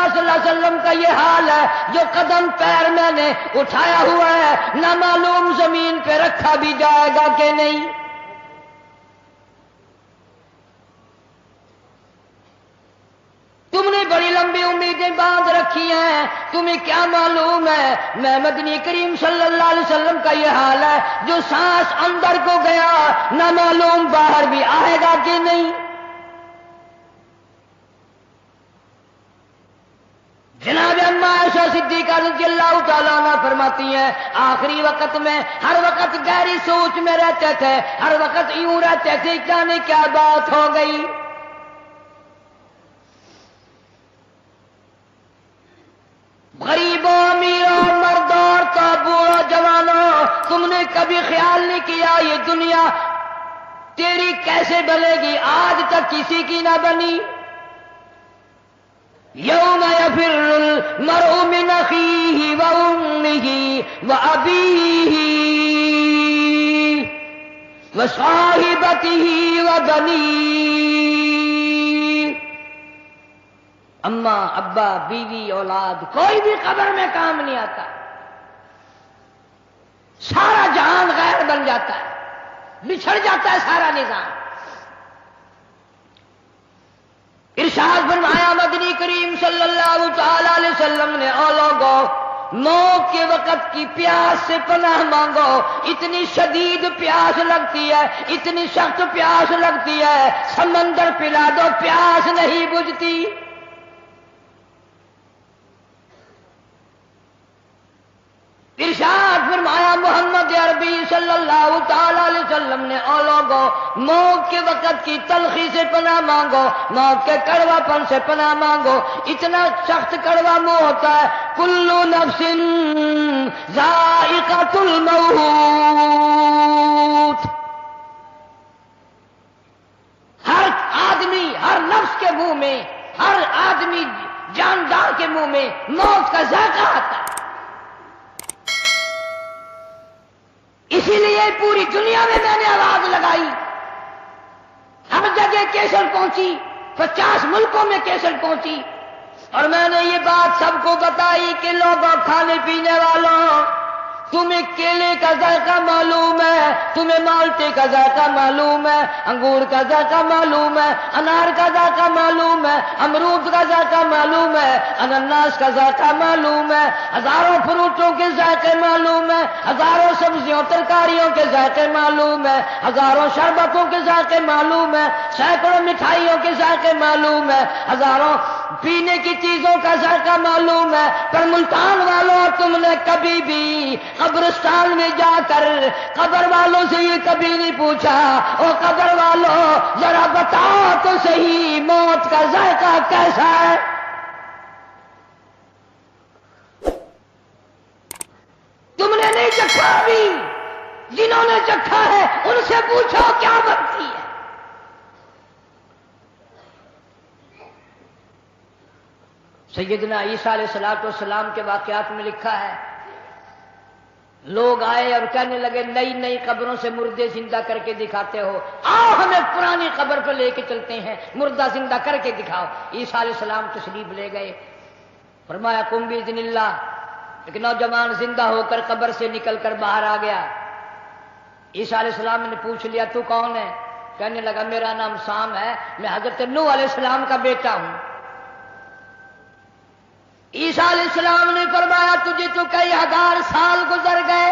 صلی اللہ علیہ وسلم کا یہ حال ہے، جو قدم پیر میں نے اٹھایا ہوا ہے نہ معلوم زمین پہ رکھا بھی جائے گا کہ نہیں۔ تم نے بڑی لمبی امیدیں باندھ رکھی ہیں، تمہیں کیا معلوم ہے میں مدنی کریم صلی اللہ علیہ وسلم کا یہ حال ہے، جو سانس اندر کو گیا نہ معلوم باہر بھی آئے گا کہ نہیں۔ جناب اما عائشہ صدیقہ رضی اللہ تعالیٰ عنہ فرماتی ہیں آخری وقت میں ہر وقت گہری سوچ میں رہتے تھے، ہر وقت یوں رہتے تھے جانے کیا بات ہو گئی۔ غریبوں امیروں مردوں عورتوں بوڑھوں جوانوں، تم نے کبھی خیال نہیں کیا یہ دنیا تیری کیسے بنے گی؟ آج تک کسی کی نہ بنی۔ یوم یفر المرء من اخیہ وامہ وابیہ وصاحبتہ وبنیہ۔ اماں ابا بیوی اولاد کوئی بھی قبر میں کام نہیں آتا، سارا جہان غیر بن جاتا ہے، بچھڑ جاتا ہے سارا نظام۔ ارشاد فرمایا مدنی کریم صلی اللہ تعالی علیہ وسلم نے او لوگو موت کے وقت کی پیاس سے پناہ مانگو، اتنی شدید پیاس لگتی ہے، اتنی سخت پیاس لگتی ہے، سمندر پلا دو پیاس نہیں بجھتی۔ ارشاد فرمایا محمد عربی صلی اللہ تعالی علیہ وسلم نے او لوگو موت کے وقت کی تلخی سے پناہ مانگو، موت کے کڑوا پن سے پناہ مانگو، اتنا سخت کڑوا منہ ہوتا ہے۔ کل نفس ذائقۃ الموت، ہر آدمی ہر نفس کے منہ میں، ہر آدمی جاندار کے منہ میں موت کا ذائقہ آتا ہے۔ اسی لیے پوری دنیا میں نے آواز لگائی، ہر جگہ کیسٹ پہنچی، 50 ملکوں میں کیسٹ پہنچی، اور میں نے یہ بات سب کو بتائی کہ لوگوں کھانے پینے والوں تمہیں کیلے کا ذائقہ معلوم ہے، تمہیں مالٹے کا ذائقہ معلوم ہے، انگور کا ذائقہ معلوم ہے، انار کا ذائقہ معلوم ہے، امرود کا ذائقہ معلوم ہے، انناس کا ذائقہ معلوم ہے، ہزاروں فروٹوں کے ذائقے معلوم ہے، ہزاروں سبزیوں ترکاریوں کے ذائقے معلوم ہے، ہزاروں شربتوں کے ذائقے معلوم ہے، سینکڑوں مٹھائیوں کے ذائقے معلوم ہے، ہزاروں پینے کی چیزوں کا ذائقہ معلوم ہے، پر ملتان والوں تم نے کبھی بھی قبرستان میں جا کر قبر والوں سے یہ کبھی نہیں پوچھا او قبر والوں ذرا بتاؤ تو صحیح موت کا ذائقہ کیسا ہے؟ تم نے نہیں چکھا بھی، جنہوں نے چکھا ہے ان سے پوچھو کیا بنتی ہے۔ سیدنا عیسیٰ علیہ السلام کے واقعات میں لکھا ہے لوگ آئے اور کہنے لگے نئی نئی قبروں سے مردے زندہ کر کے دکھاتے ہو، آؤ ہمیں پرانی قبر پہ لے کے چلتے ہیں، مردہ زندہ کر کے دکھاؤ۔ عیسیٰ علیہ السلام تشریف لے گئے، فرمایا قم باذن اللہ۔ ایک نوجوان زندہ ہو کر قبر سے نکل کر باہر آ گیا۔ عیسیٰ علیہ السلام نے پوچھ لیا تو کون ہے؟ کہنے لگا میرا نام سام ہے، میں حضرت نوح علیہ السلام کا بیٹا ہوں۔ عیسیٰ علیہ السلام نے فرمایا تجھے تو کئی ہزار سال گزر گئے،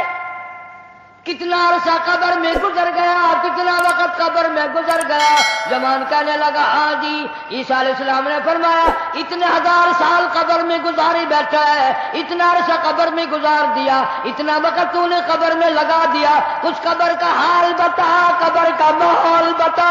کتنا عرصہ قبر میں گزر گیا، کتنا وقت قبر میں گزر گیا۔ جوان کہنے لگا ہاں جی۔ عیسیٰ علیہ السلام نے فرمایا اتنے ہزار سال قبر میں گزاری بیٹھا ہے، اتنا عرصہ قبر میں گزار دیا، اتنا وقت تو نے قبر میں لگا دیا، کچھ قبر کا حال بتا، قبر کا ماحول بتا،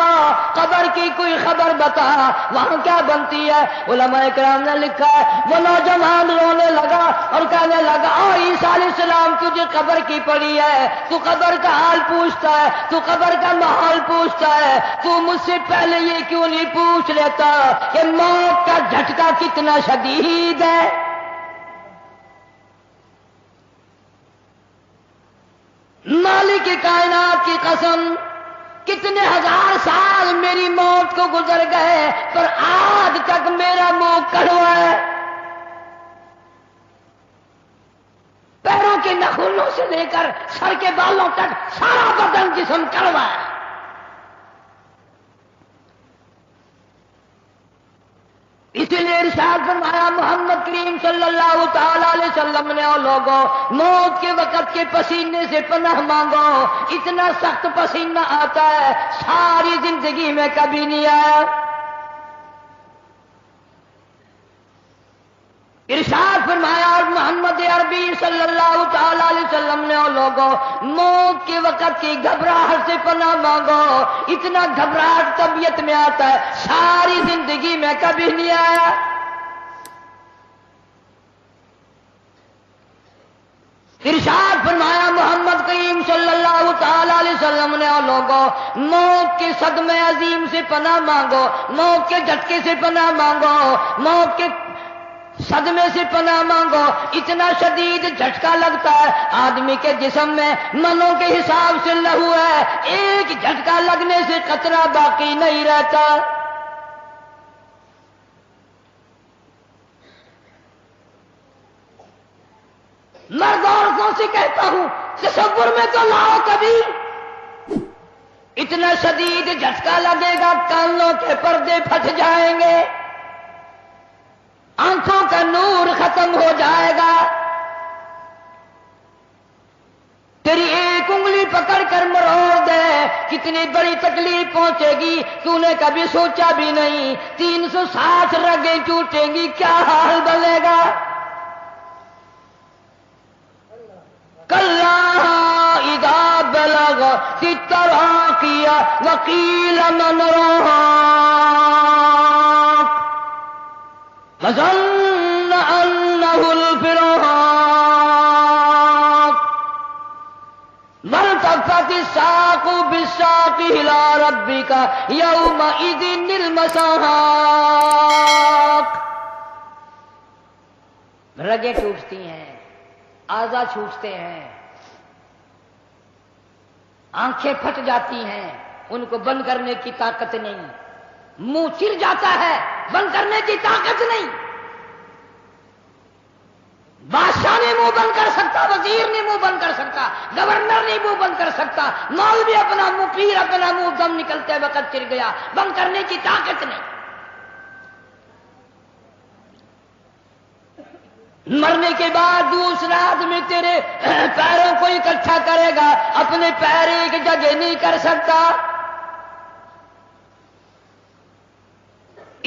قبر کی کوئی خبر بتا، وہاں کیا بنتی ہے؟ علماء کرام نے لکھا ہے وہ نوجوان رونے لگا اور کہنے لگا او عیسیٰ علیہ السلام تجھے قبر کی پڑی ہے، تو قبر کا حال پوچھتا ہے، تو قبر کا ماحول پوچھتا ہے، تو مجھ سے پہلے یہ کیوں نہیں پوچھ لیتا کہ موت کا جھٹکا کتنا شدید ہے؟ مالک کائنات کی قسم کتنے ہزار سال میری موت کو گزر گئے پر آج تک میرا منہ کڑوا ہے۔ سے لے کر سر کے بالوں تک سارا بدن جسم کڑوا ہے. اسی لیے ارشاد فرمایا محمد کریم صلی اللہ تعالی علیہ وسلم نے، او لوگوں موت کے وقت کے پسینے سے پناہ مانگو، اتنا سخت پسینہ آتا ہے ساری زندگی میں کبھی نہیں آیا. ارشاد فرمایا اور محمد عربی صلی اللہ تعالی علیہ وسلم نے، او لوگوں موت کے وقت کی گھبراہٹ سے پناہ مانگو، اتنا گھبراہٹ طبیعت میں آتا ہے ساری زندگی میں کبھی نہیں آیا. ارشاد فرمایا محمد کریم صلی اللہ تعالی علیہ وسلم نے، او لوگوں موت کے صدمے عظیم سے پناہ مانگو، موت کے جھٹکے سے پناہ مانگو، موت کے صدمے سے پناہ مانگو. اتنا شدید جھٹکا لگتا ہے آدمی کے جسم میں منوں کے حساب سے لہو ہے، ایک جھٹکا لگنے سے قطرہ باقی نہیں رہتا. مرد عورتوں سے کہتا ہوں تصور میں تو لاؤ کبھی، اتنا شدید جھٹکا لگے گا کانوں کے پردے پھٹ جائیں گے، آنکھوں کا نور ختم ہو جائے گا، تیری ایک انگلی پکڑ کر مروڑ دے کتنی بڑی تکلیف پہنچے گی تو نے کبھی سوچا بھی نہیں. 360 رگیں ٹوٹیں گی کیا حال بنے گا. کلا اذا بلغت التراقی وقیل من راق وظن انه الفراق والتفت الساق بالساق الى ربك يومئذ المساق. رگیں ٹوٹتی ہیں، اعضاء چھوٹتے ہیں، آنکھیں پھٹ جاتی ہیں، ان کو بند کرنے کی طاقت نہیں، منہ چر جاتا ہے بند کرنے کی طاقت نہیں. بادشاہ نے منہ بند کر سکتا، وزیر نے منہ بند کر سکتا، گورنر نے منہ بند کر سکتا، مولوی اپنا منہ، پیر اپنا منہ دم نکلتے وقت چر گیا، بند کرنے کی طاقت نہیں. مرنے کے بعد دوسرا آدمی تیرے پیروں کو اکٹھا کرے گا، اپنے پیر ایک جگہ نہیں کر سکتا.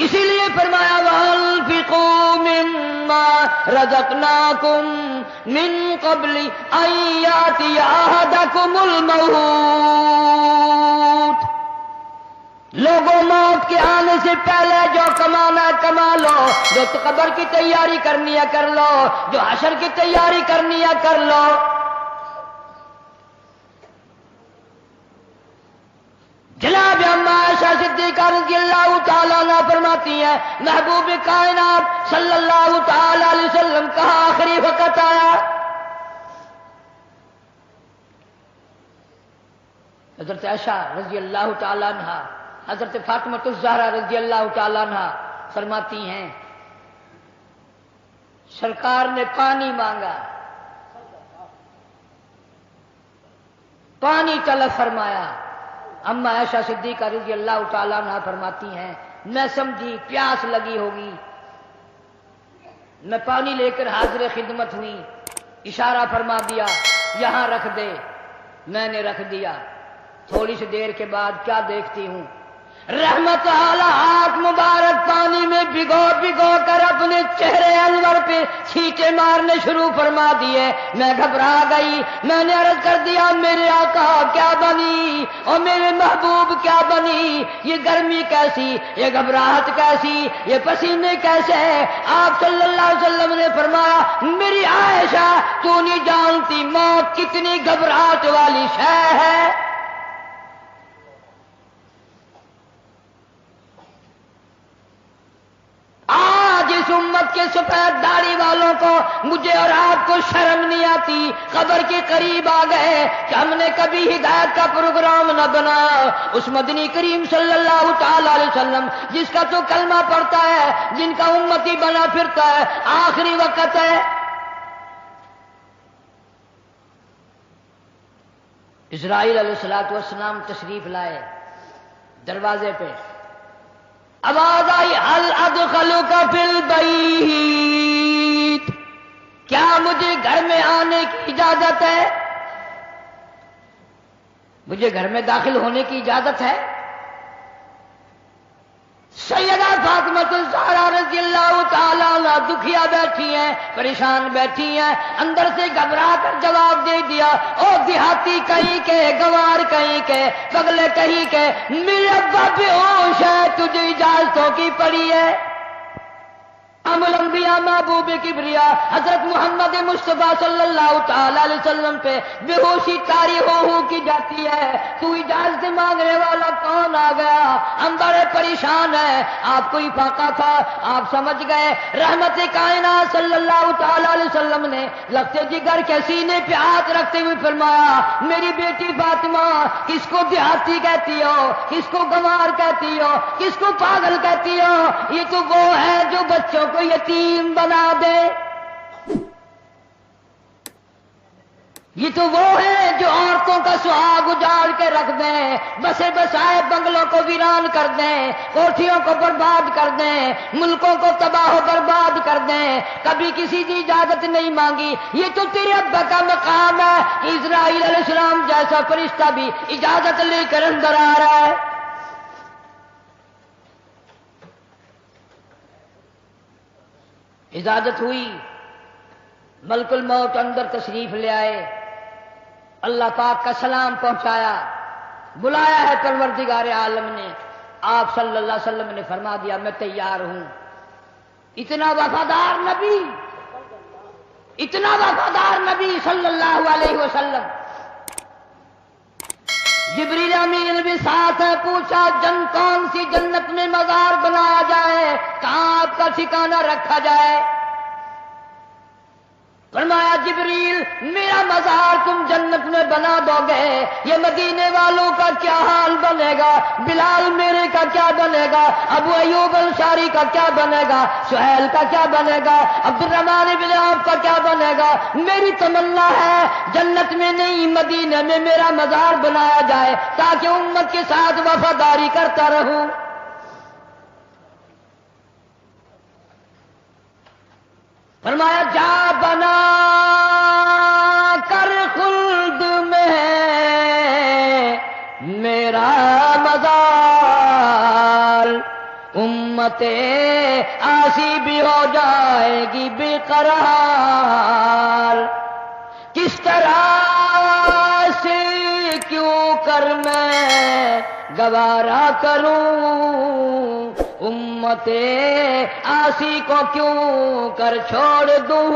اسی لیے فرمایا وَأَنفِقُوا مِمَّا رَزَقْنَاكُم مِّن قَبْلِ أَن يَأْتِيَ أَحَدَكُمُ الْمَوْتُ. لوگوں موت کے آنے سے پہلے جو کمانا ہے کما لو، جو قبر کی تیاری کرنی ہے کر لو، جو حشر کی تیاری کرنی ہے کر لو. جناب اما عائشہ صدیقہ رضی اللہ تعالیٰ عنہ فرماتی ہیں محبوب کائنات صلی اللہ تعالی علیہ وسلم کہا آخری وقت آیا. حضرت عائشہ رضی اللہ تعالیٰ عنہ، حضرت فاطمہ الزہرا رضی اللہ تعالیٰ عنہ فرماتی ہیں سرکار نے پانی مانگا، پانی طلب فرمایا. اما عائشہ صدیقہ رضی اللہ تعالیٰ عنہ فرماتی ہیں میں سمجھی پیاس لگی ہوگی، میں پانی لے کر حاضر خدمت ہوئی، اشارہ فرما دیا یہاں رکھ دے، میں نے رکھ دیا. تھوڑی سی دیر کے بعد کیا دیکھتی ہوں، رحمت اعلی ہاتھ مبارک پانی میں بھگو بھگو کر اپنے چہرے انور پہ چھینٹے مارنے شروع فرما دیے. میں گھبرا گئی، میں نے عرض کر دیا میرے آقا کیا بنی اور میرے محبوب کیا بنی، یہ گرمی کیسی، یہ گھبراہٹ کیسی، یہ پسینے کیسے. آپ صلی اللہ علیہ وسلم نے فرمایا میری عائشہ تو نہیں جانتی موت کتنی گھبراہٹ والی شے ہے. آج اس امت کے سفید داڑھی والوں کو، مجھے اور آپ کو شرم نہیں آتی، قبر کے قریب آ گئے کہ ہم نے کبھی ہدایت کا پروگرام نہ بنایا. اس مدنی کریم صلی اللہ تعالی علیہ وسلم جس کا تو کلمہ پڑھتا ہے، جن کا امتی بنا پھرتا ہے، آخری وقت ہے. اسرائیل علیہ السلام تشریف لائے، دروازے پہ آواز آئی هل ادخلک فی البیت، کیا مجھے گھر میں آنے کی اجازت ہے؟ مجھے گھر میں داخل ہونے کی اجازت ہے؟ سیدہ فاطمہ الزہرا رضی اللہ تعالی عنہا دکھیا بیٹھی ہیں، پریشان بیٹھی ہیں، اندر سے گھبرا کر جواب دے دیا، او دیہاتی کہیں کے، گوار کہیں کے، پگلے کہیں کے، میرے ابا بے ہوش ہے، تجھے اجازتوں کی پڑی ہے؟ امام الانبیاء محبوب کبریا حضرت محمد مصطفیٰ صلی اللہ تعالی علیہ وسلم پہ بے ہوشی طاری ہو کی جاتی ہے، تو اجازت مانگنے والا کون آ گیا؟ ہم بڑے پریشان ہیں، آپ کو افاقہ تھا، آپ سمجھ گئے۔ رحمت کائنات صلی اللہ تعالی علیہ وسلم نے لگتے جگر کے سینے پہ ہاتھ رکھتے ہوئے فرمایا، میری بیٹی فاطمہ، کس کو دیہاتی کہتی ہو، کس کو گنوار کہتی ہو، کس کو پاگل کہتی ہو؟ یہ تو وہ ہے جو بچوں کو یتیم بنا دے، یہ تو وہ ہے جو عورتوں کا سہاگ اجاڑ کے رکھ دیں، بسے بسائے بنگلوں کو ویران کر دیں، کوٹھیوں کو برباد کر دیں، ملکوں کو تباہ و برباد کر دیں، کبھی کسی کی اجازت نہیں مانگی۔ یہ تو تیرے ابا کا مقام ہے کہ اسرائیل علیہ السلام جیسا فرشتہ بھی اجازت لے کر اندر آ رہا ہے۔ اجازت ہوئی، ملک الموت اندر تشریف لے آئے، اللہ پاک کا سلام پہنچایا، بلایا ہے پروردگار عالم نے، آپ صلی اللہ علیہ وسلم نے فرما دیا میں تیار ہوں۔ اتنا وفادار نبی، اتنا وفادار نبی صلی اللہ علیہ وسلم۔ جبریل امین بھی ساتھ ہے، پوچھا کون سی جنت میں مزار بنایا جائے، کہاں آپ کا ٹھکانہ رکھا جائے؟ فرمایا جبریل میرا مزار تم جنت میں بنا دو گے، یہ مدینے والوں کا کیا حال بنے گا؟ بلال میرے کا کیا بنے گا؟ ابو ایوب انصاری کا کیا بنے گا؟ سہیل کا کیا بنے گا؟ عبد الرحمن بن عوف کا کیا بنے گا؟ میری تمنا ہے جنت میں نہیں مدینے میں میرا مزار بنایا جائے تاکہ امت کے ساتھ وفاداری کرتا رہوں۔ فرمایا جا بنا کر خلد میں میرا مزار، امت آسی بھی ہو جائے گی بے قرار۔ کس طرح سے کیوں کر میں گوارا کروں، امت آسی کو کیوں کر چھوڑ دوں،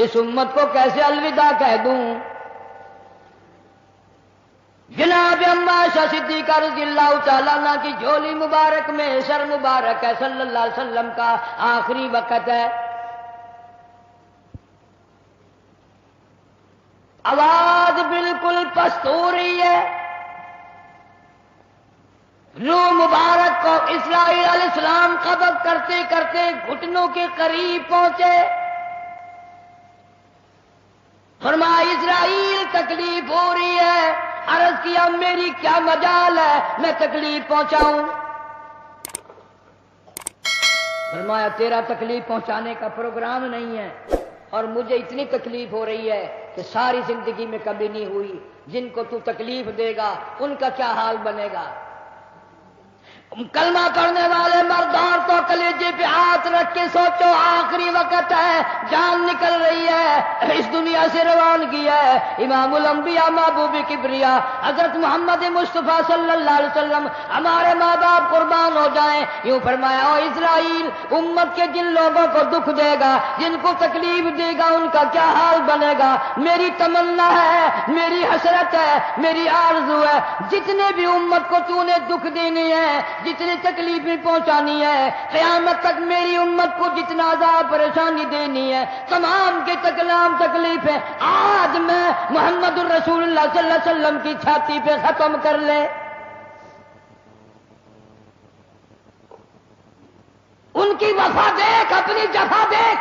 اس امت کو کیسے الوداع کہہ دوں؟ جناب عائشہ صدیقہ رضی اللہ تعالیٰ عنہ کی جھولی مبارک میں سر مبارک ہے، صلی اللہ علیہ وسلم کا آخری وقت ہے، آواز بالکل پست ہو رہی ہے، روح مبارک کو اسرائیل علیہ السلام قبض کرتے کرتے گھٹنوں کے قریب پہنچے۔ فرمایا اسرائیل تکلیف ہو رہی ہے، عرض کیا میری کیا مجال ہے میں تکلیف پہنچاؤں؟ فرمایا تیرا تکلیف پہنچانے کا پروگرام نہیں ہے، اور مجھے اتنی تکلیف ہو رہی ہے کہ ساری زندگی میں کبھی نہیں ہوئی، جن کو تو تکلیف دے گا ان کا کیا حال بنے گا؟ کلمہ پڑھنے والے مردان تو کلیجے پہ ہاتھ رکھ کے سوچو، آخری وقت ہے، جان نکل رہی ہے، اس دنیا سے روانگی ہے۔ امام الانبیاء محبوب کبریا حضرت محمد مصطفیٰ صلی اللہ علیہ وسلم ہمارے ماں باپ قربان ہو جائیں، یوں فرمایا او اسرائیل امت کے جن لوگوں کو دکھ دے گا، جن کو تکلیف دے گا، ان کا کیا حال بنے گا؟ میری تمنا ہے، میری حسرت ہے، میری آرزو ہے، جتنے بھی امت کو تو نے دکھ دینے ہیں، جتنی تکلیفیں پہنچانی ہے، قیامت تک میری امت کو جتنا عذاب پریشانی دینی ہے، تمام کے تکلام تکلیفیں آج میں محمد الرسول اللہ صلی اللہ علیہ وسلم کی چھاتی پہ ختم کر لے۔ ان کی وفا دیکھ، اپنی جفا دیکھ،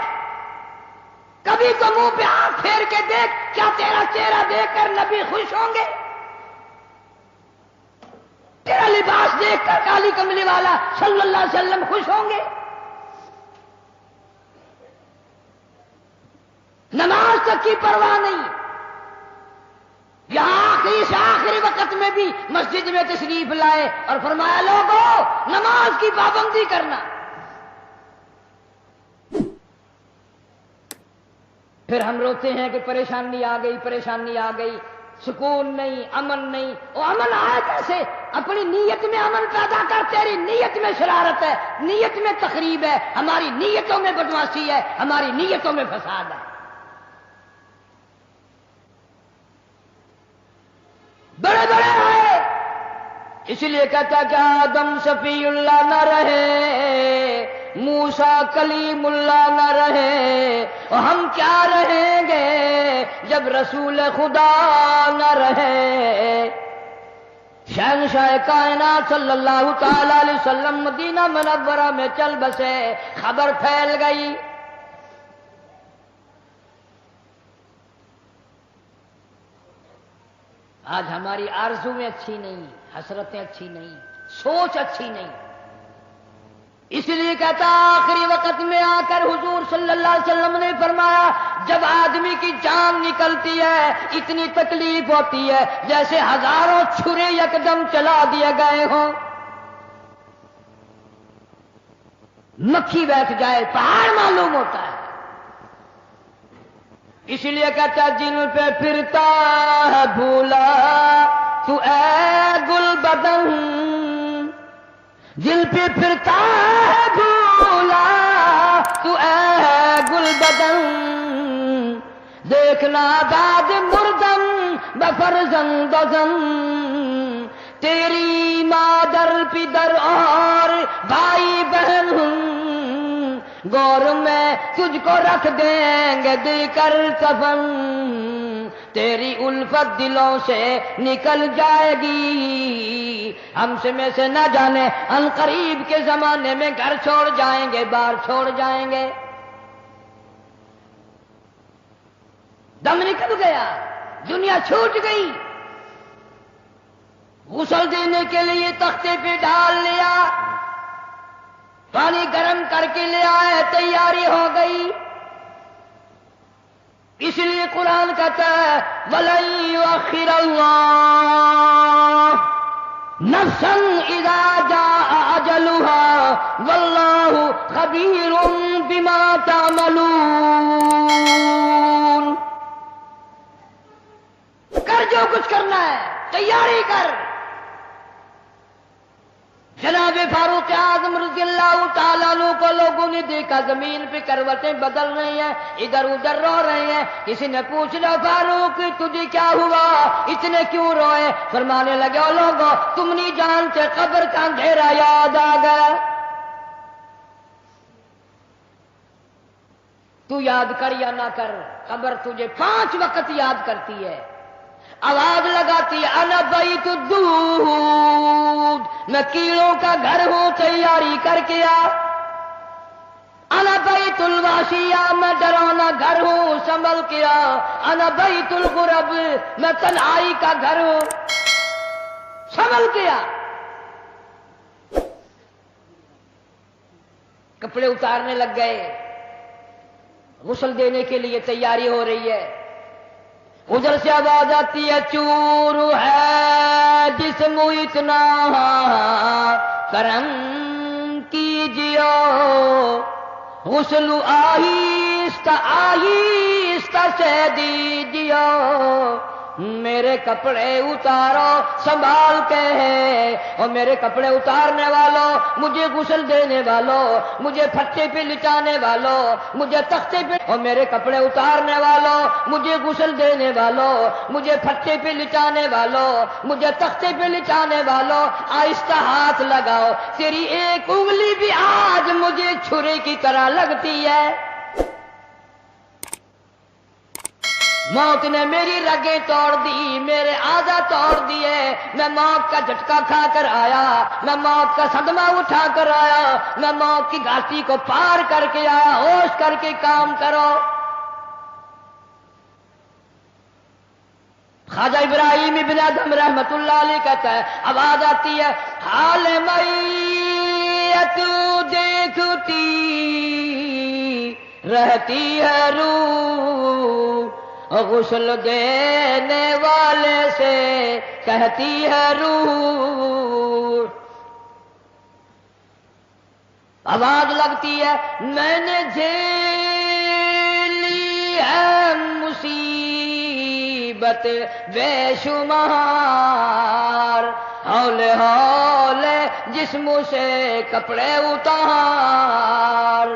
کبھی تو منہ پہ ہاتھ پھیر کے دیکھ، کیا تیرا چہرہ دیکھ کر نبی خوش ہوں گے؟ تیرا لباس دیکھ کر کالی کملی والا صلی اللہ علیہ وسلم خوش ہوں گے؟ نماز تک کی پرواہ نہیں، یہاں آخری وقت میں بھی مسجد میں تشریف لائے اور فرمایا لوگوں نماز کی پابندی کرنا۔ پھر ہم روتے ہیں کہ پریشانی آ گئی، پریشانی آ گئی، سکون نہیں، امن نہیں۔ وہ امن آیا کیسے؟ اپنی نیت میں امن پیدا کر، تیری نیت میں شرارت ہے، نیت میں تخریب ہے، ہماری نیتوں میں بدمعاشی ہے، ہماری نیتوں میں فساد ہے۔ بڑے بڑے آئے، اس لیے کہتا کہ آدم صفی اللہ نہ رہے، موسیٰ کلیم اللہ نہ رہے، اور ہم کیا رہیں گے جب رسول خدا نہ رہے۔ شہنشاہ کائنات صلی اللہ تعالی علیہ وسلم مدینہ منورہ میں چل بسے، خبر پھیل گئی۔ آج ہماری آرزویں اچھی نہیں، حسرتیں اچھی نہیں، سوچ اچھی نہیں، اس لیے کہتا آخری وقت میں آ کر حضور صلی اللہ علیہ وسلم نے فرمایا جب آدمی کی جان نکلتی ہے اتنی تکلیف ہوتی ہے جیسے ہزاروں چھرے یکدم چلا دیے گئے ہوں، مکھی بیٹھ جائے پہاڑ معلوم ہوتا ہے۔ اس لیے کہتا جن پہ پھرتا ہے بھولا تو اے گل بدن، جن پہ پھرتا ہے بھولا تو اے گل بدن، دیکھنا بعد مردم بفرزند زن، تیری مادر پدر اور بھائی بہن ہوں، گور میں تجھ کو رکھ دیں گے دے کر کفن، تیری الفت دلوں سے نکل جائے گی، ہم سے میں سے نہ جانے ان قریب کے زمانے میں گھر چھوڑ جائیں گے، بار چھوڑ جائیں گے۔ دم نکل گیا، دنیا چھوٹ گئی، غسل دینے کے لیے تختے پہ ڈال لیا، پانی گرم کر کے لے آئے، تیاری ہو گئی۔ اس لیے قرآن کہتا ہے وَلَن يُؤَخِّرَ اللَّهُ نَفْسًا إِذَا جَاءَ أَجَلُهَا وَاللَّهُ خَبِيرٌ بِمَا تَعْمَلُونَ۔ کر جو کچھ کرنا ہے، تیاری کر۔ جناب فاروق اعظم رضی اللہ تعالیٰ عنہ کو لوگوں نے دیکھا زمین پہ کروٹیں بدل رہی ہیں، ادھر ادھر رو رہے ہیں۔ کسی نے پوچھا فاروق تجھے کیا ہوا، اتنے کیوں روئے؟ فرمانے لگے او لوگوں تم نہیں جانتے قبر کا اندھیرا یاد آ گیا۔ تو یاد کر یا نہ کر، قبر تجھے 5 وقت یاد کرتی ہے، آواز لگاتی ہے انا بیت الدود، میں کیڑوں کا گھر ہوں تیاری کر کے آ، انا بیت الواشیہ، میں ڈرانا گھر ہوں سنبھل کے آ، انا بیت الغرب، میں تنہائی کا گھر ہوں سنبھل کے آ۔ کپڑے اتارنے لگ گئے، غسل دینے کے لیے تیاری ہو رہی ہے۔ ادھر سے آواز آتی ہے چور ہے جسم اتنا کرم کیجیو، غسل آہستہ آہستہ سے دیجیو، میرے کپڑے اتارو سنبھال کے، اور میرے کپڑے اتارنے والوں، مجھے غسل دینے والوں، مجھے پھٹے پہ لٹانے والوں، مجھے تختے پہ، اور میرے کپڑے اتارنے والوں، مجھے غسل دینے والوں، مجھے پھٹے پہ لٹانے والوں، مجھے تختے پہ لٹانے والوں، آہستہ ہاتھ لگاؤ، تیری ایک انگلی بھی آج مجھے چھرے کی طرح لگتی ہے۔ موت نے میری رگیں توڑ دی، میرے اعضا توڑ دیے، میں موت کا جھٹکا کھا کر آیا، میں موت کا صدمہ اٹھا کر آیا، میں موت کی گھاٹی کو پار کر کے آیا، ہوش کر کے کام کرو۔ خواجہ ابراہیم ابن ادم رحمت اللہ علیہ کہتا ہے، آواز آتی ہے، حال میت دیکھتی رہتی ہے روح، غسل دینے والے سے کہتی ہے روح۔ آواز لگتی ہے، میں نے جھیلی ہے مصیبت بے شمار، ہولے ہولے جسم سے کپڑے اتار،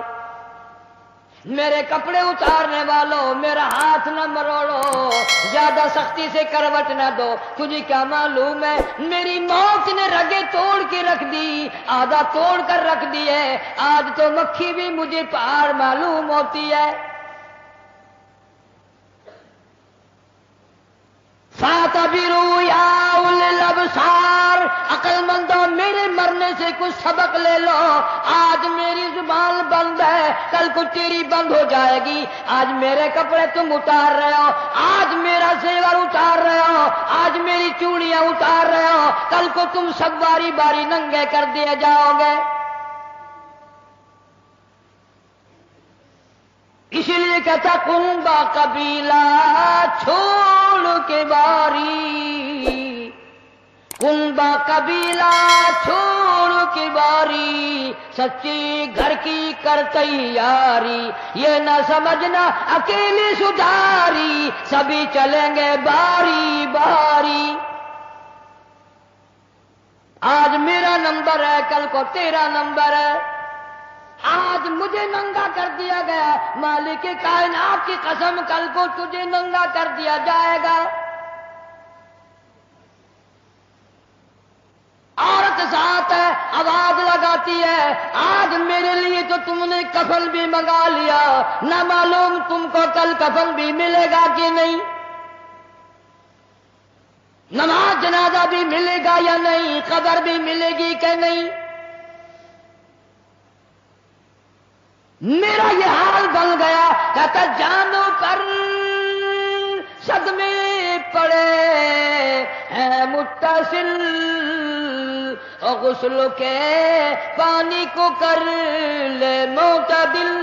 میرے کپڑے اتارنے والوں میرا ہاتھ نہ مروڑو، زیادہ سختی سے کروٹ نہ دو، تجھے کیا معلوم ہے میری موت نے رگیں توڑ کے رکھ دی، آدھا توڑ کر رکھ دی ہے، آج تو مکھی بھی مجھے پار معلوم ہوتی ہے۔ فَاعْتَبِرُوا يَا أُولِي الْأَبْصَارِ، عقل مندوں میرے مرنے سے کچھ سبق لے لو، آج میری زبان بند ہے، کل کو تیری بند ہو جائے گی، آج میرے کپڑے تم اتار رہے ہو، آج میرا زیور اتار رہے ہو، آج میری چوڑیاں اتار رہے ہو، کل کو تم سب باری باری ننگے کر دیے جاؤ گے۔ اسی لیے کہتا کنبا قبیلہ چھوڑ کے باری، کنبا قبیلہ چھوڑ کے باری، سچی گھر کی کر تیاری، یہ نہ سمجھنا اکیلی سدھاری، سبھی چلیں گے باری باری۔ آج میرا نمبر ہے، کل کو تیرا نمبر ہے، آج مجھے ننگا کر دیا گیا، مالک کائنات کی قسم کل کو تجھے ننگا کر دیا جائے گا۔ عورت ذات ہے، آواز لگاتی ہے، آج میرے لیے تو تم نے کفن بھی منگا لیا، نہ معلوم تم کو کل کفن بھی ملے گا کہ نہیں، نماز جنازہ بھی ملے گا یا نہیں، قبر بھی ملے گی کہ نہیں۔ میرا یہ حال بن گیا، کہتا جانوں پر صدمے پڑے ہیں متصل، اور غسل کے پانی کو کر لے معتدل۔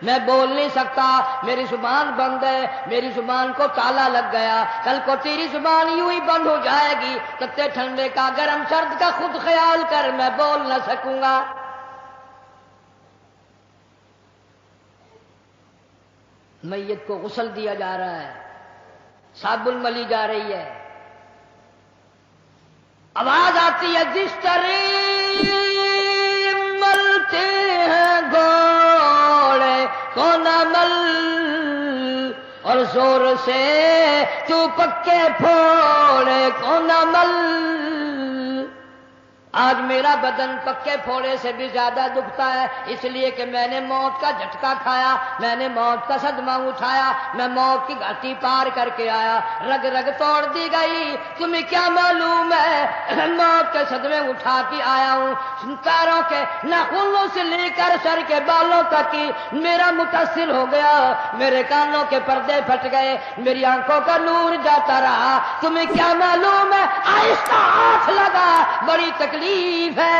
میں بول نہیں سکتا، میری زبان بند ہے، میری زبان کو تالا لگ گیا، کل کو تیری زبان یوں ہی بند ہو جائے گی، تتے ٹھنڈے کا گرم سرد کا خود خیال کر، میں بول نہ سکوں گا۔ میت کو غسل دیا جا رہا ہے، صابن ملی جا رہی ہے، آواز آتی ہے جس طرح ملتے ہیں گھوڑے کو نہ مل، اور زور سے تو پکے پھوڑے کو نہ مل۔ آج میرا بدن پکے پھوڑے سے بھی زیادہ دکھتا ہے، اس لیے کہ میں نے موت کا جھٹکا کھایا، میں نے موت کا صدمہ اٹھایا، میں موت کی گھاٹی پار کر کے آیا، رگ رگ توڑ دی گئی، تمہیں کیا معلوم ہے موت کے صدمے اٹھا کے آیا ہوں، پیروں کے ناخنوں سے لے کر سر کے بالوں تک کی میرا متاثر ہو گیا، میرے کانوں کے پردے پھٹ گئے، میری آنکھوں کا نور جاتا رہا، تمہیں کیا معلوم ہے آہستہ ہاتھ لگا، بڑی تکلیف ہے۔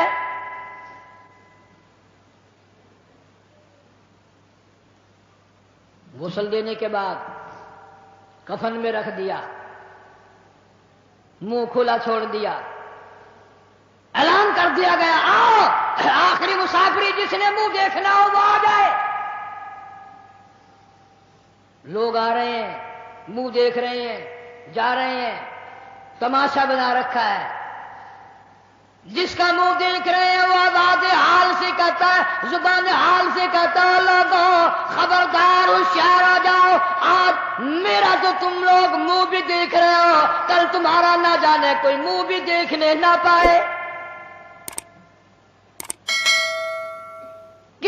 غسل دینے کے بعد کفن میں رکھ دیا، منہ کھلا چھوڑ دیا، اعلان کر دیا گیا آؤ آخری مسافری جس نے منہ دیکھنا ہو وہ آ جائے۔ لوگ آ رہے ہیں، منہ دیکھ رہے ہیں، جا رہے ہیں، تماشا بنا رکھا ہے، جس کا منہ دیکھ رہے ہیں وہ آواز حال سے کہتا ہے، زبان حال سے کہتا ہے لوگوں خبردار ہوشیار آ جاؤ، آج میرا تو تم لوگ منہ بھی دیکھ رہے ہو، کل تمہارا نہ جانے کوئی منہ بھی دیکھنے نہ پائے۔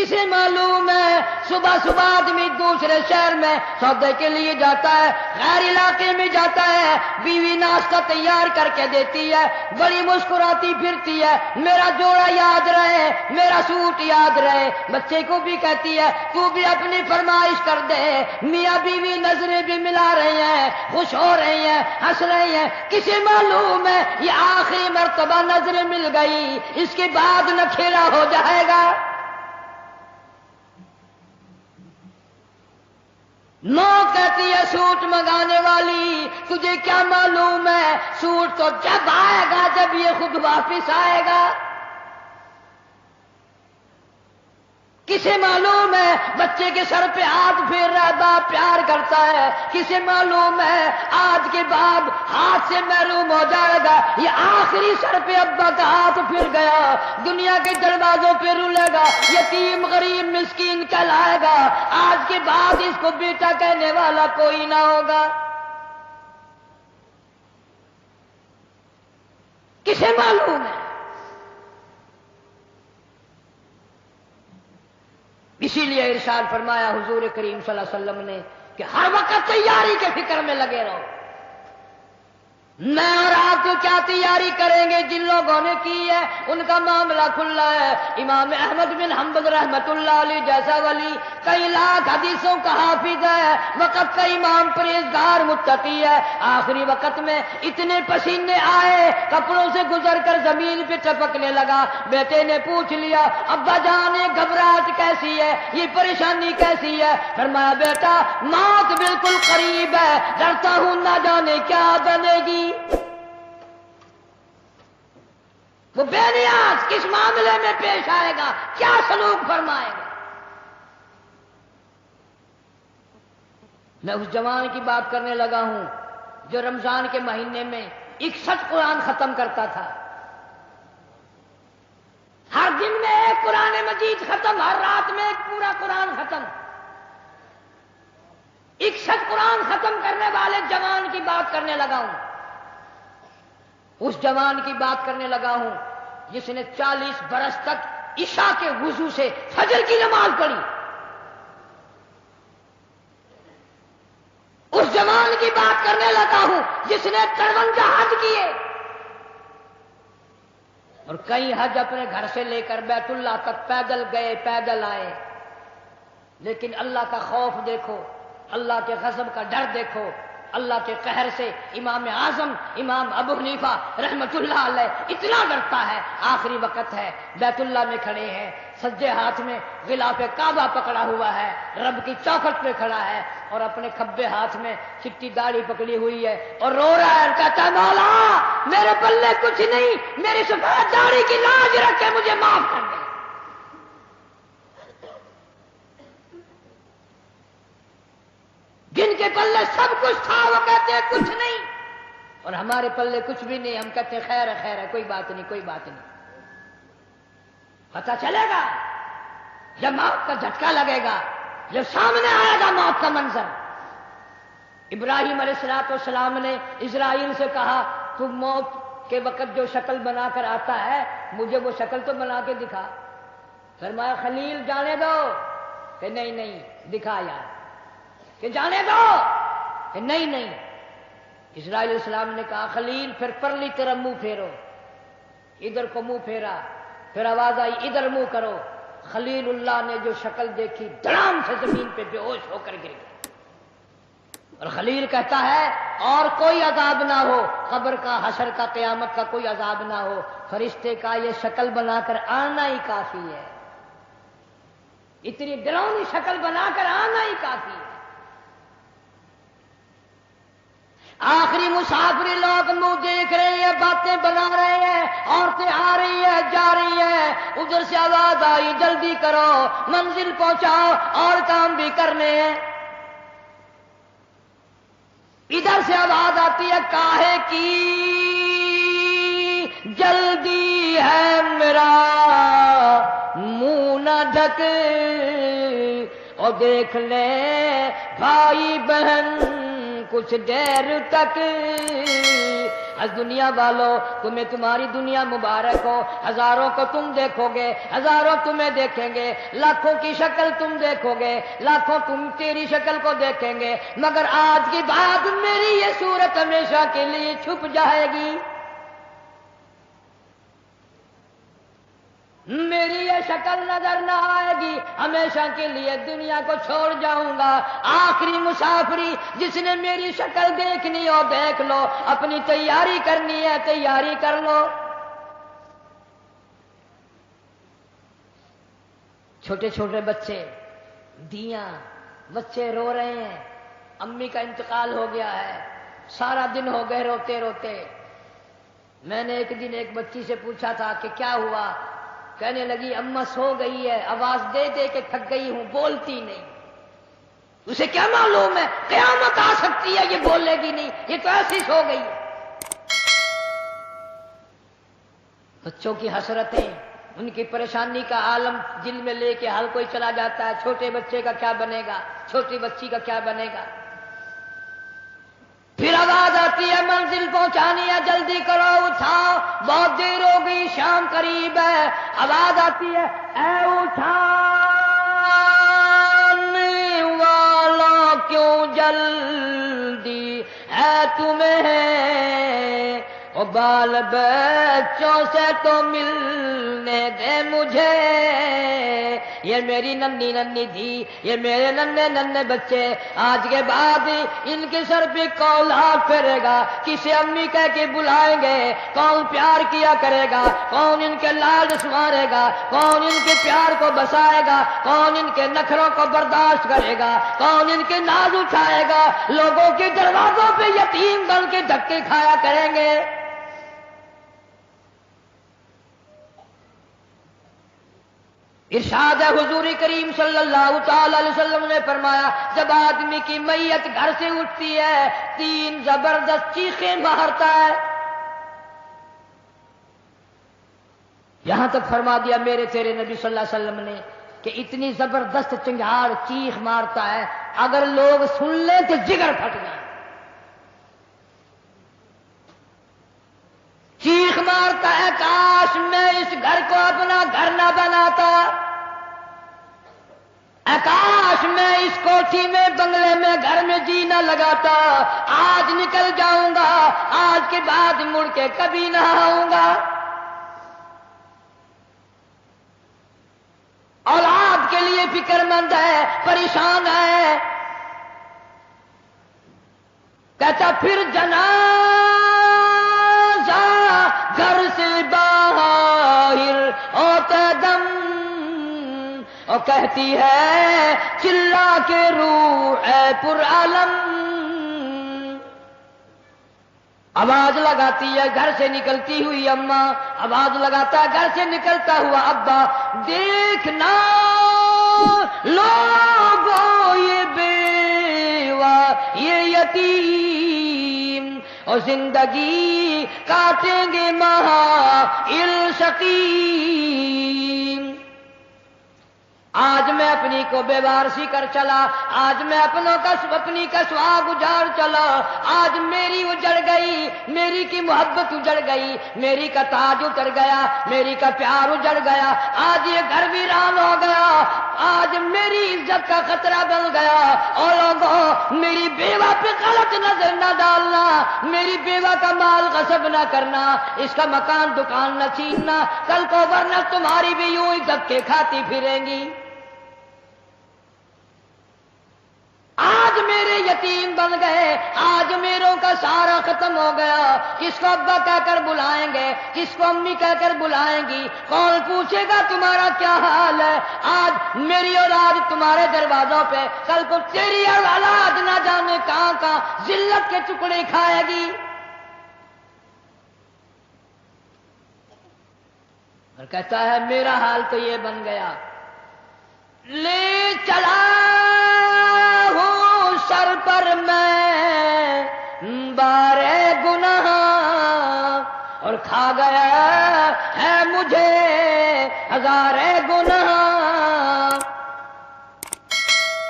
کسے معلوم ہے صبح صبح آدمی دوسرے شہر میں سودے کے لیے جاتا ہے، غیر علاقے میں جاتا ہے، بیوی ناشتہ تیار کر کے دیتی ہے، بڑی مسکراتی پھرتی ہے، میرا جوڑا یاد رہے، میرا سوٹ یاد رہے، بچے کو بھی کہتی ہے تو بھی اپنی فرمائش کر دے، میاں بیوی نظریں بھی ملا رہے ہیں، خوش ہو رہے ہیں، ہنس رہے ہیں، کسے معلوم ہے یہ آخری مرتبہ نظریں مل گئی، اس کے بعد نکھیرا ہو جائے گا۔ نو کہتی ہے سوٹ منگانے والی تجھے کیا معلوم ہے سوٹ تو جب آئے گا جب یہ خود واپس آئے گا۔ کسے معلوم ہے بچے کے سر پہ ہاتھ پھیر رہا باپ پیار کرتا ہے، کسے معلوم ہے آج کے بعد ہاتھ سے محروم ہو جائے گا، یہ آخری سر پہ ابا کا ہاتھ پھر گیا، دنیا کے دروازوں پہ رولے گا، یتیم غریب مسکین کہلائے گا، آج کے بعد اس کو بیٹا کہنے والا کوئی نہ ہوگا۔ کسے معلوم ہے؟ اسی لیے ارشاد فرمایا حضور کریم صلی اللہ علیہ وسلم نے کہ ہر وقت تیاری کے فکر میں لگے رہو۔ میں اور آپ تو کیا تیاری کریں گے، جن لوگوں نے کی ہے ان کا معاملہ کھلا ہے۔ امام احمد بن حنبل رحمت اللہ علیہ جیسا ولی کئی لاکھ حدیثوں کا حافظ ہے، وقت کا امام پرہیزگار متقی ہے، آخری وقت میں اتنے پسینے آئے کپڑوں سے گزر کر زمین پہ ٹپکنے لگا، بیٹے نے پوچھ لیا ابا جان یہ گھبراہٹ کیسی ہے، یہ پریشانی کیسی ہے؟ فرمایا بیٹا موت بالکل قریب ہے، ڈرتا ہوں نہ جانے کیا بنے گی۔ وہ بے نیاز کس معاملے میں پیش آئے گا، کیا سلوک فرمائے گا۔ میں اس جوان کی بات کرنے لگا ہوں جو رمضان کے مہینے میں 61 قرآن ختم کرتا تھا، ہر دن میں ایک قرآن مجید ختم، ہر رات میں ایک پورا قرآن ختم۔ 61 قرآن ختم کرنے والے جوان کی بات کرنے لگا ہوں، اس جوان کی بات کرنے لگا ہوں جس نے 40 برس تک عشاء کے وضو سے فجر کی نماز پڑھی، اس جوان کی بات کرنے لگا ہوں جس نے 53 حج کیے اور کئی حج اپنے گھر سے لے کر بیت اللہ تک پیدل گئے پیدل آئے، لیکن اللہ کا خوف دیکھو، اللہ کے غضب کا ڈر دیکھو، اللہ کے قہر سے امام اعظم امام ابو حنیفہ رحمت اللہ علیہ اتنا ڈرتا ہے، آخری وقت ہے بیت اللہ میں کھڑے ہیں، سجدے ہاتھ میں غلاف کعبہ پکڑا ہوا ہے، رب کی چوکھٹ پہ کھڑا ہے اور اپنے کھبے ہاتھ میں چٹی داڑھی پکڑی ہوئی ہے اور رو رہا ہے، کہتا ہے مولا میرے پلے کچھ نہیں، میری سفید داڑھی کی لاج رکھ کے مجھے معاف کر دے۔ جن کے پلے سب کچھ تھا وہ کہتے ہیں کچھ نہیں، اور ہمارے پلے کچھ بھی نہیں، ہم کہتے ہیں خیر ہے خیر ہے، کوئی بات نہیں کوئی بات نہیں۔ پتہ چلے گا جب موت کا جھٹکا لگے گا، جب سامنے آئے گا موت کا منظر۔ ابراہیم علیہ السلام نے اسرائیل سے کہا تم موت کے وقت جو شکل بنا کر آتا ہے مجھے وہ شکل تو بنا کے دکھا۔ فرمایا خلیل جانے دو، کہ نہیں نہیں دکھا یار، کہ جانے دو، کہ نہیں نہیں۔ اسرائیل علیہ السلام نے کہا خلیل پھر پرلی طرف منہ پھیرو، ادھر کو منہ پھیرا، پھر آواز آئی ادھر منہ کرو، خلیل اللہ نے جو شکل دیکھی دھڑام سے زمین پہ بے ہوش ہو کر گر گیا۔ اور خلیل کہتا ہے اور کوئی عذاب نہ ہو، قبر کا حشر کا قیامت کا کوئی عذاب نہ ہو، فرشتے کا یہ شکل بنا کر آنا ہی کافی ہے، اتنی ڈراؤنی شکل بنا کر آنا ہی کافی ہے۔ آخری مسافری لوگ منہ دیکھ رہے ہیں، باتیں بنا رہے ہیں، عورتیں آ رہی ہیں جا رہی ہیں، ادھر سے آواز آئی جلدی کرو منزل پہنچاؤ اور کام بھی کرنے ہیں، ادھر سے آواز آتی ہے کاہے کی جلدی ہے میرا منہ نہ ڈھک، اور دیکھ لے بھائی بہن کچھ دیر تک از دنیا والوں تمہیں تمہاری دنیا مبارک ہو، ہزاروں کو تم دیکھو گے، ہزاروں تمہیں دیکھیں گے، لاکھوں کی شکل تم دیکھو گے، لاکھوں تم تیری شکل کو دیکھیں گے، مگر آج کی بات میری یہ صورت ہمیشہ کے لیے چھپ جائے گی، میری یہ شکل نظر نہ آئے گی، ہمیشہ کے لیے دنیا کو چھوڑ جاؤں گا۔ آخری مسافری جس نے میری شکل دیکھنی ہو دیکھ لو، اپنی تیاری کرنی ہے تیاری کر لو۔ چھوٹے چھوٹے بچے، دیاں، بچے رو رہے ہیں، امی کا انتقال ہو گیا ہے، سارا دن ہو گئے روتے روتے۔ میں نے ایک دن ایک بچی سے پوچھا تھا کہ کیا ہوا؟ کہنے لگی اماں سو گئی ہے، آواز دے دے کے تھک گئی ہوں، بولتی نہیں۔ اسے کیا معلوم ہے قیامت آ سکتی ہے، یہ بولے گی نہیں، یہ تو ایسی سو گئی ہے۔ بچوں کی حسرتیں، ان کی پریشانی کا عالم دل میں لے کے ہر کوئی چلا جاتا ہے، چھوٹے بچے کا کیا بنے گا، چھوٹی بچی کا کیا بنے گا۔ پھر آواز آتی ہے منزل پہنچانی ہے، جلدی کرو اٹھاؤ، بہت دیر ہو گئی، شام قریب ہے۔ آواز آتی ہے اے اٹھانے والا کیوں جلدی ہے تمہیں، او بال بچوں سے تو ملنے دے مجھے، یہ میری ننھی ننھی تھی، یہ میرے ننھے ننھے بچے، آج کے بعد ان کے سر پہ کون ہاتھ پھیرے گا، کسے امی کہہ کے بلائیں گے، کون پیار کیا کرے گا، کون ان کے لاڈ سنوارے گا، کون ان کے پیار کو بسائے گا، کون ان کے نخروں کو برداشت کرے گا، کون ان کے ناز اٹھائے گا، لوگوں کے دروازوں پہ یتیم بن کے دھکے کھایا کریں گے۔ ارشاد ہے حضور کریم صلی اللہ تعالی علیہ وسلم نے فرمایا، جب آدمی کی میت گھر سے اٹھتی ہے، تین زبردست چیخیں مارتا ہے۔ یہاں تک فرما دیا میرے تیرے نبی صلی اللہ علیہ وسلم نے کہ اتنی زبردست چنگھاڑ چیخ مارتا ہے، اگر لوگ سن لیں تو جگر پھٹ جائے۔ چیخ مارتا ہے کاش میں اس گھر کو اپنا گھر نہ بناتا، کاش میں اس کوٹھی میں بنگلے میں گھر میں جی نہ لگاتا، آج نکل جاؤں گا، آج کے بعد مڑ کے کبھی نہ آؤں گا۔ اولاد کے لیے فکر مند ہے، پریشان ہے، کہتا پھر جنازہ گھر سے باہر ہوتا دم، اور کہتی ہے چلا کے روح اے پر عالم، آواز لگاتی ہے گھر سے نکلتی ہوئی اماں، آواز لگاتا ہے گھر سے نکلتا ہوا ابا، دیکھنا لوگوں یہ بیوہ یہ یتیم، اور زندگی کاٹیں گے محائل شقیم۔ آج میں اپنی کو بیوارسی کر چلا، آج میں اپنی کا سہاگ اجاڑ چلا، آج میری اجڑ گئی، میری کی محبت اجڑ گئی، میری کا تاج اتر گیا، میری کا پیار اجڑ گیا، آج یہ گھر ویران ہو گیا، آج میری عزت کا خطرہ بن گیا۔ اور لوگوں میری بیوہ پہ غلط نظر نہ ڈالنا، میری بیوہ کا مال غصب نہ کرنا، اس کا مکان دکان نہ چھیننا، کل کو ورنہ تمہاری بھی یوں ہی دھکے کھاتی پھریں گی۔ آج میرے یتیم بن گئے، آج میروں کا سارا ختم ہو گیا، کس کو ابا کہہ کر بلائیں گے، کس کو امی کہہ کر بلائیں گی، کون پوچھے گا تمہارا کیا حال ہے۔ آج میری اولاد تمہارے دروازوں پہ، کل کو تیری اولاد نہ جانے کہاں کہاں ذلت کے ٹکڑے کھائے گی۔ اور کہتا ہے میرا حال تو یہ بن گیا، لے چلا ہوں سر پر میں بارے گناہ، اور کھا گیا ہے مجھے ہزارے گناہ۔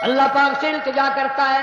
اللہ پاک سے التجا کرتا ہے